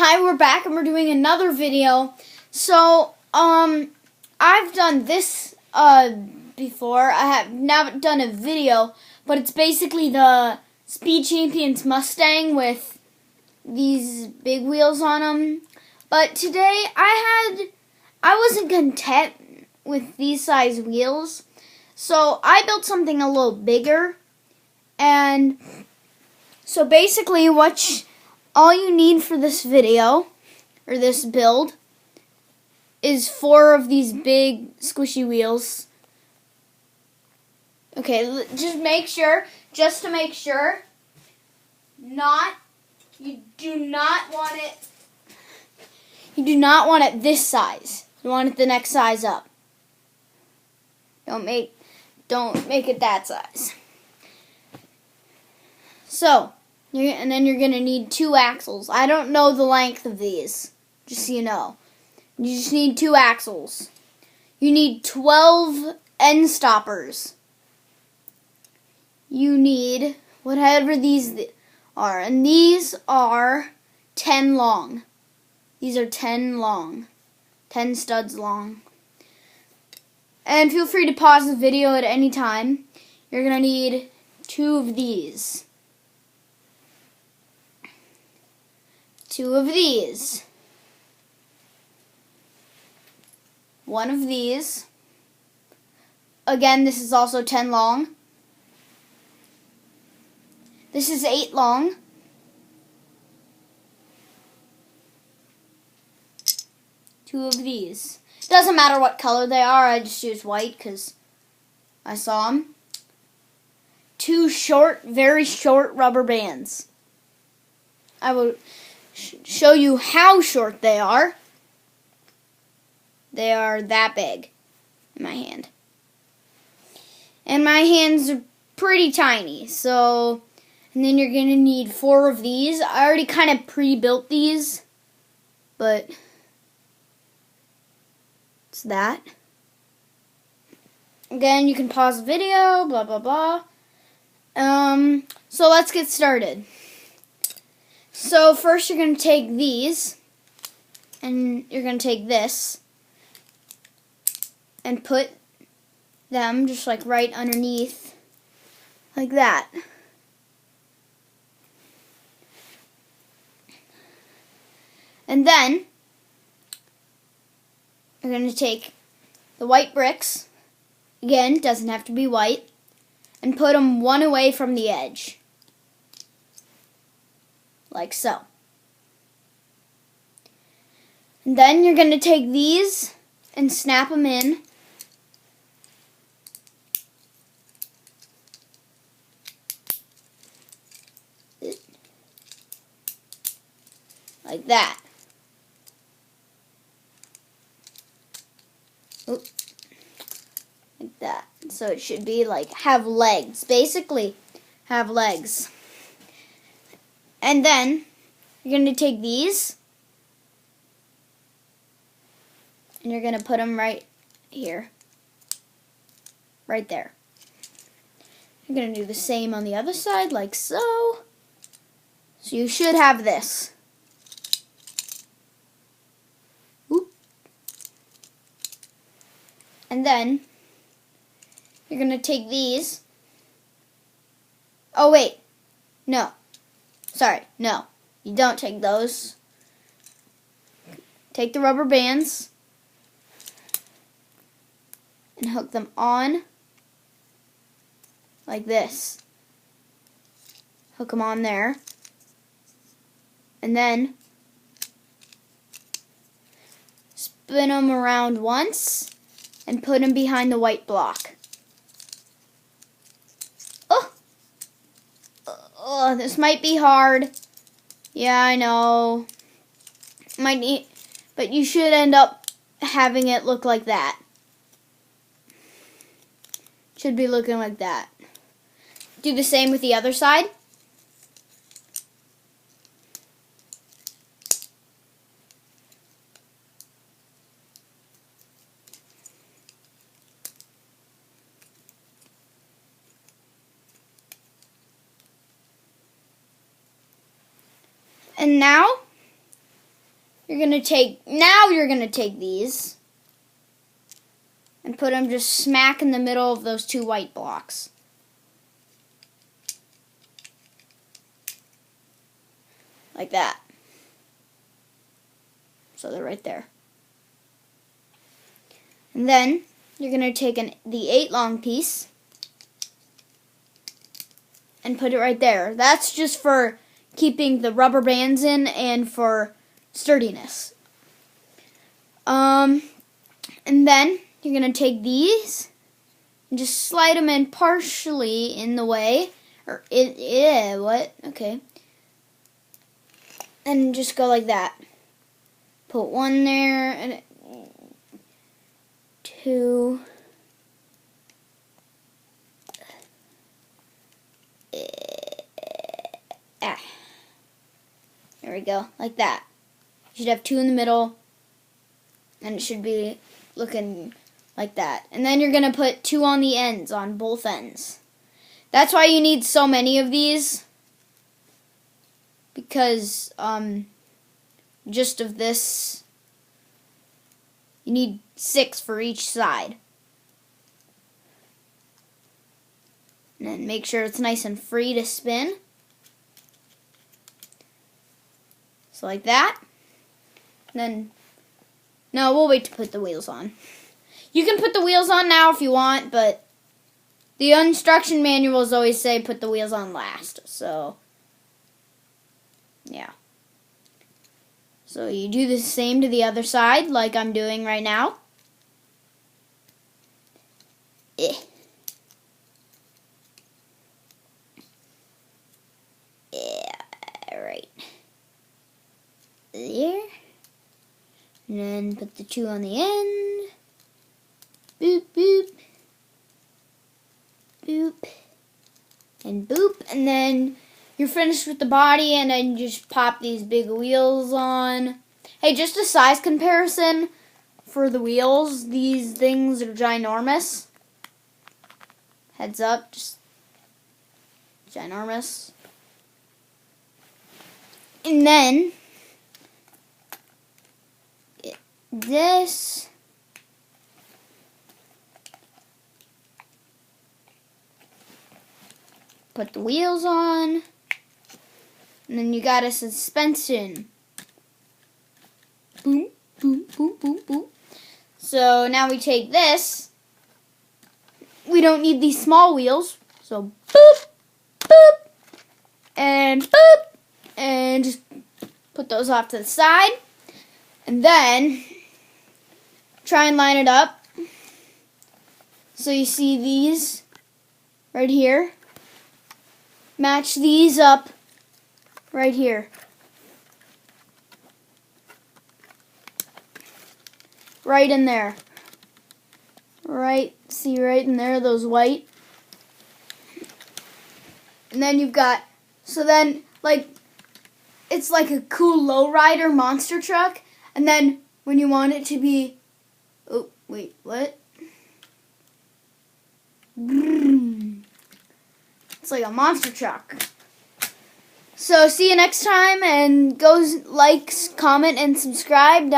Hi, we're back and we're doing another video. So, I've done this before. I have not done a video, but it's basically the Speed Champions Mustang with these big wheels on them. But today I wasn't content with these size wheels, so I built something a little bigger. And so basically all you need for this video, or this build, is 4 of these big squishy wheels. Okay, just to make sure, you do not want it this size. You want it the next size up. Don't make it that size. So, and then you're going to need 2 axles. I don't know the length of these, just so you know. You just need 2 axles. You need 12 end stoppers. You need whatever these are. And these are 10 long. These are 10 long. 10 studs long. And feel free to pause the video at any time. You're going to need 2 of these. 2 of these. 1 of these. Again, this is also 10 long. This is 8 long. 2 of these. Doesn't matter what color they are, I just use white because I saw them. 2 short, very short rubber bands. I will show you how short they are. They are that big in my hand. And my hands are pretty tiny, so, and then you're going to need 4 of these. I already kind of pre-built these, but it's that. Again, you can pause the video, blah, blah, blah. So let's get started. So first you're going to take these, and you're going to take this, and put them just like right underneath, like that. And then you're going to take the white bricks, again, doesn't have to be white, and put them one away from the edge. Like so. And then you're going to take these and snap them in. Like that. Oop. Like that. So it should be like have legs. Basically, have legs. And then you're going to take these and you're going to put them right here. Right there. You're going to do the same on the other side, like so. So you should have this. Oop. And then you're going to take these. Oh, wait. No. Sorry, no. You don't take those. Take the rubber bands and hook them on like this. Hook them on there. And then spin them around once and put them behind the white block. Oh, this might be hard. Yeah, I know. Might need, but you should end up having it look like that. Should be looking like that. Do the same with the other side. And now you're gonna take these and put them just smack in the middle of those two white blocks. Like that. So they're right there. And then you're going to take the 8 long piece and put it right there. That's just for keeping the rubber bands in and for sturdiness. And then you're going to take these and just slide them in partially in the way. What? Okay. And just go like that. Put one there and 2. There we go, like that. You should have 2 in the middle, and it should be looking like that. And then you're going to put 2 on the ends, on both ends. That's why you need so many of these, because just of this, you need 6 for each side. And then make sure it's nice and free to spin. So like that. And then, no, we'll wait to put the wheels on. You can put the wheels on now if you want, but the instruction manuals always say put the wheels on last. So, yeah. So you do the same to the other side, like I'm doing right now. Right. There. And then put the 2 on the end. Boop, boop. Boop. And boop. And then you're finished with the body, and then you just pop these big wheels on. Hey, just a size comparison for the wheels. These things are ginormous. Heads up, just ginormous. And then this. Put the wheels on. And then you got a suspension. Boom, boom, boom, boom, boom. So now we take this. We don't need these small wheels. So boop, boop, and boop. And just put those off to the side. And then try and line it up. So you see these right here. Match these up right here. Right in there. Right, see right in there, those white. And then you've got, so then, like, it's like a cool lowrider monster truck. And then when you want it to be, oh, wait, what? It's like a monster truck. So see you next time, and go like, comment, and subscribe.